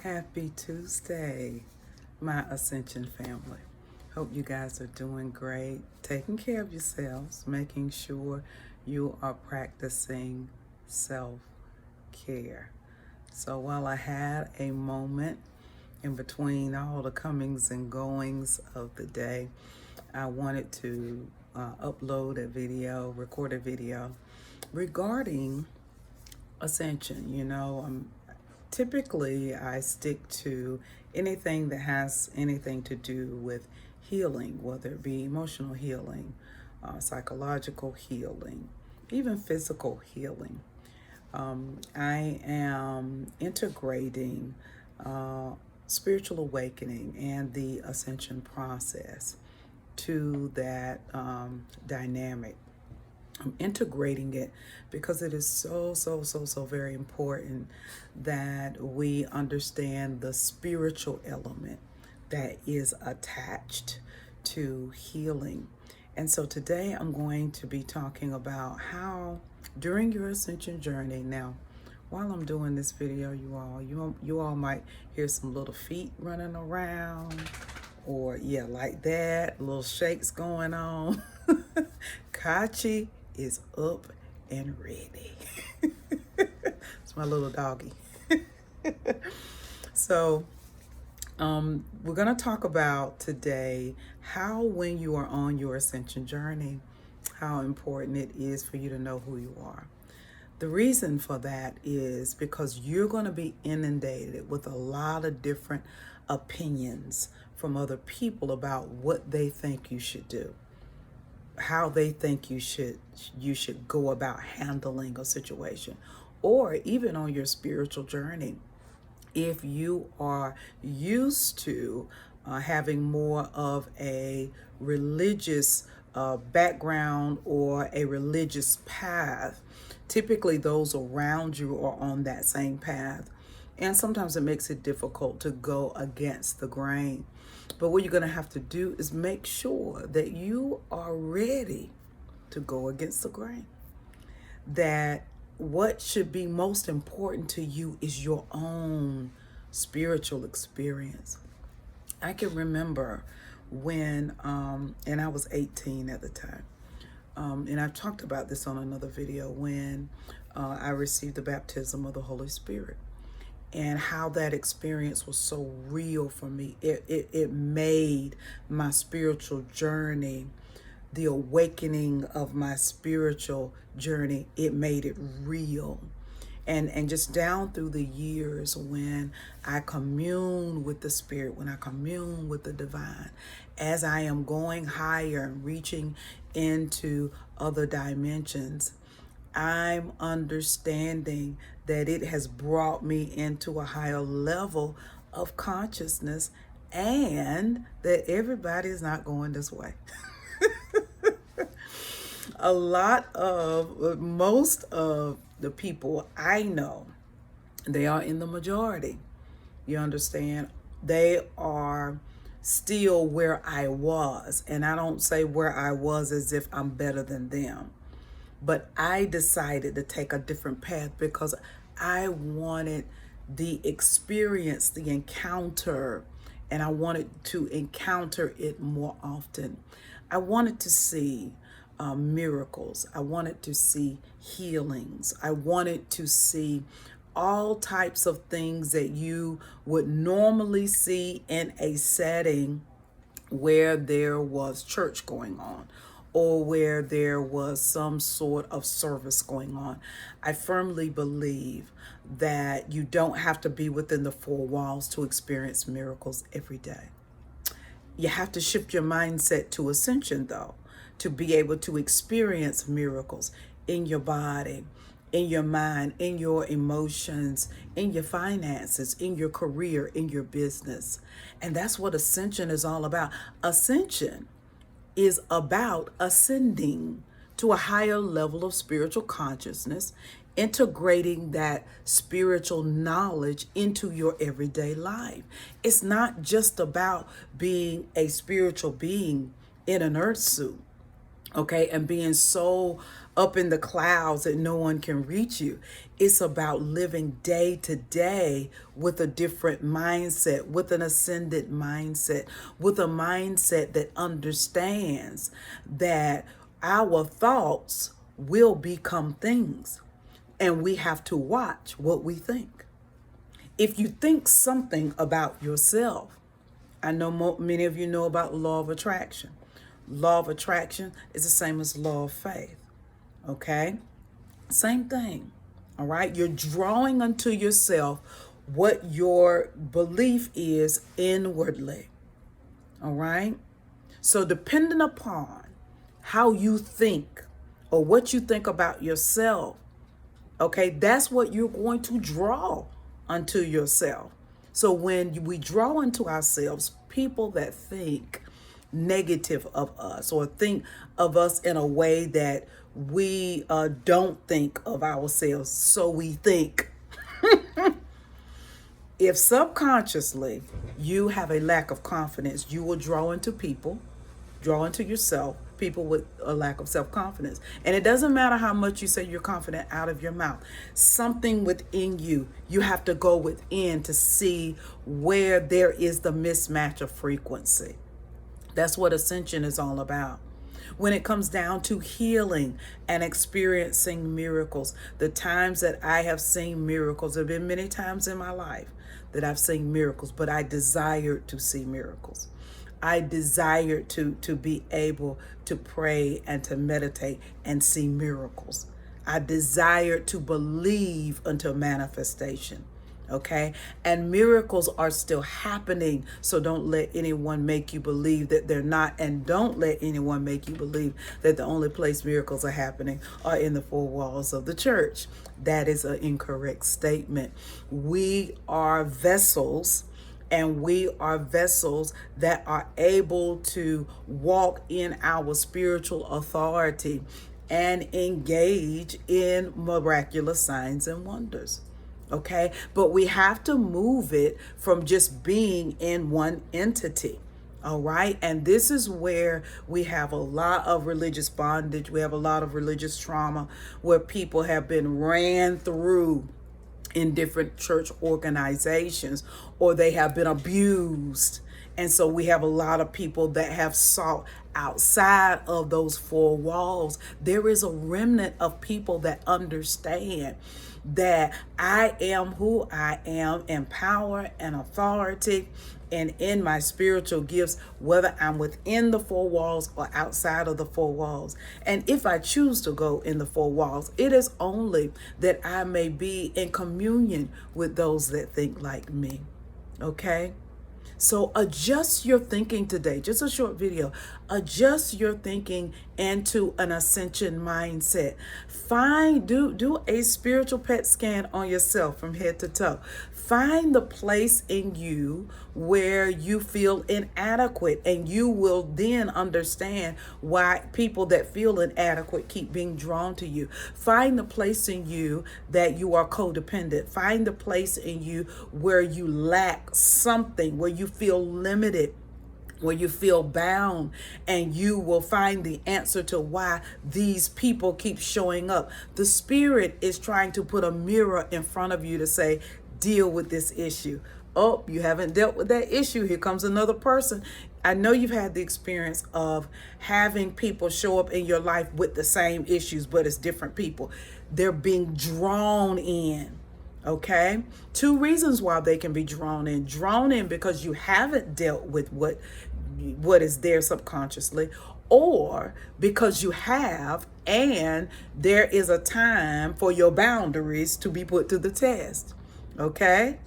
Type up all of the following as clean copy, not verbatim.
Happy Tuesday, my Ascension family. Hope you guys are doing great, taking care of yourselves, making sure you are practicing self-care. So while I had a moment in between all the comings and goings of the day, I wanted to upload a video, record a video regarding Ascension. Typically, I stick to anything that has anything to do with healing, whether it be emotional healing, psychological healing, even physical healing. I am integrating spiritual awakening and the ascension process to that dynamic. I'm integrating it because it is so very important that we understand the spiritual element that is attached to healing. And so today I'm going to be talking about how during your ascension journey. Now, while I'm doing this video, you all might hear some little feet running around, or like that, little shakes going on. Kachi is up and ready. It's my little doggy. So we're going to talk about today how, when you are on your ascension journey, how important it is for you to know who you are. The reason for that is because you're going to be inundated with a lot of different opinions from other people about what they think you should do, how they think you should go about handling a situation, or even on your spiritual journey. If you are used to having more of a religious background or a religious path, typically those around you are on that same path. And sometimes it makes it difficult to go against the grain. But what you're going to have to do is make sure that you are ready to go against the grain. That what should be most important to you is your own spiritual experience. I can remember when, and I was 18 at the time, and I've talked about this on another video, when I received the baptism of the Holy Spirit, and how that experience was so real for me. It made my spiritual journey, the awakening of my spiritual journey, it made it real. And just down through the years, when I commune with the Spirit, when I commune with the divine, as I am going higher and reaching into other dimensions, I'm understanding that it has brought me into a higher level of consciousness, and that everybody is not going this way. Most of the people I know, they are in the majority. You understand? They are still where I was. And I don't say where I was as if I'm better than them. But I decided to take a different path because I wanted the experience, the encounter, and I wanted to encounter it more often. I wanted to see miracles. I wanted to see healings. I wanted to see all types of things that you would normally see in a setting where there was church going on, or where there was some sort of service going on. I firmly believe that you don't have to be within the four walls to experience miracles every day. You have to shift your mindset to ascension, though, to be able to experience miracles in your body, in your mind, in your emotions, in your finances, in your career, in your business. And that's what ascension is all about. Ascension is about ascending to a higher level of spiritual consciousness, integrating that spiritual knowledge into your everyday life. It's not just about being a spiritual being in an earth suit, okay, and being so up in the clouds that no one can reach you. It's about living day to day with a different mindset, with an ascended mindset, with a mindset that understands that our thoughts will become things, and we have to watch what we think. If you think something about yourself, I know many of you know about law of attraction. Law of attraction is the same as law of faith. Okay? Same thing. All right? You're drawing unto yourself what your belief is inwardly. All right? So, depending upon how you think or what you think about yourself, okay, that's what you're going to draw unto yourself. So when we draw unto ourselves people that think negative of us or think of us in a way that we don't think of ourselves, so we think. If subconsciously you have a lack of confidence, you will draw into people, draw into yourself, people with a lack of self-confidence. And it doesn't matter how much you say you're confident out of your mouth. Something within you, you have to go within to see where there is the mismatch of frequency. That's what Ascension is all about. When it comes down to healing and experiencing miracles, the times that I have seen miracles, there have been many times in my life that I've seen miracles, but I desired to see miracles. I desired to be able to pray and to meditate and see miracles. I desired to believe until manifestation. Okay? And miracles are still happening. So don't let anyone make you believe that they're not. And don't let anyone make you believe that the only place miracles are happening are in the four walls of the church. That is an incorrect statement. We are vessels. And we are vessels that are able to walk in our spiritual authority and engage in miraculous signs and wonders. Okay? But we have to move it from just being in one entity. All right? And this is where we have a lot of religious bondage. We have a lot of religious trauma where people have been ran through in different church organizations, or they have been abused. And so we have a lot of people that have sought outside of those four walls. There is a remnant of people that understand that I am who I am in power and authority and in my spiritual gifts, whether I'm within the four walls or outside of the four walls. And if I choose to go in the four walls, it is only that I may be in communion with those that think like me. Okay? So adjust your thinking today. Just a short video. Adjust your thinking into an ascension mindset. Do a spiritual PET scan on yourself from head to toe. Find the place in you where you feel inadequate, and you will then understand why people that feel inadequate keep being drawn to you. Find the place in you that you are codependent. Find the place in you where you lack something, where you feel limited, where you feel bound, and you will find the answer to why these people keep showing up. The spirit is trying to put a mirror in front of you to say, deal with this issue. Oh, you haven't dealt with that issue. Here comes another person. I know you've had the experience of having people show up in your life with the same issues, but it's different people. They're being drawn in. Okay? Two reasons why they can be drawn in. Drawn in because you haven't dealt with what is there subconsciously, or because you have, and there is a time for your boundaries to be put to the test. Okay?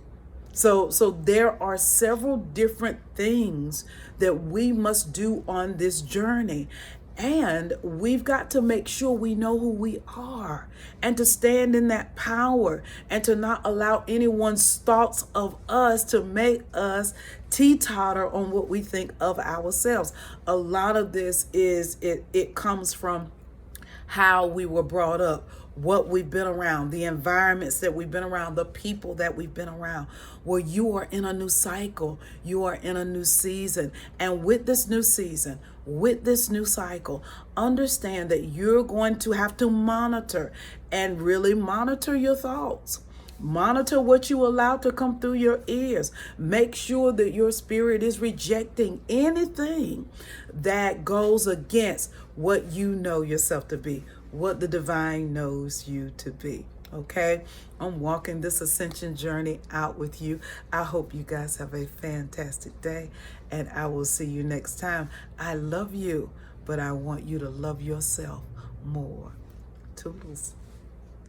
So there are several different things that we must do on this journey. And we've got to make sure we know who we are, and to stand in that power, and to not allow anyone's thoughts of us to make us teeter on what we think of ourselves. A lot of this is it comes from how we were brought up, what we've been around, the environments that we've been around, the people that we've been around. Well, you are in a new cycle. You are in a new season. And with this new season, with this new cycle, understand that you're going to have to monitor and really monitor your thoughts. Monitor what you allow to come through your ears. Make sure that your spirit is rejecting anything that goes against what you know yourself to be, what the divine knows you to be. Okay? I'm walking this ascension journey out with you. I hope you guys have a fantastic day, and I will see you next time. I love you, but I want you to love yourself more. Toodles.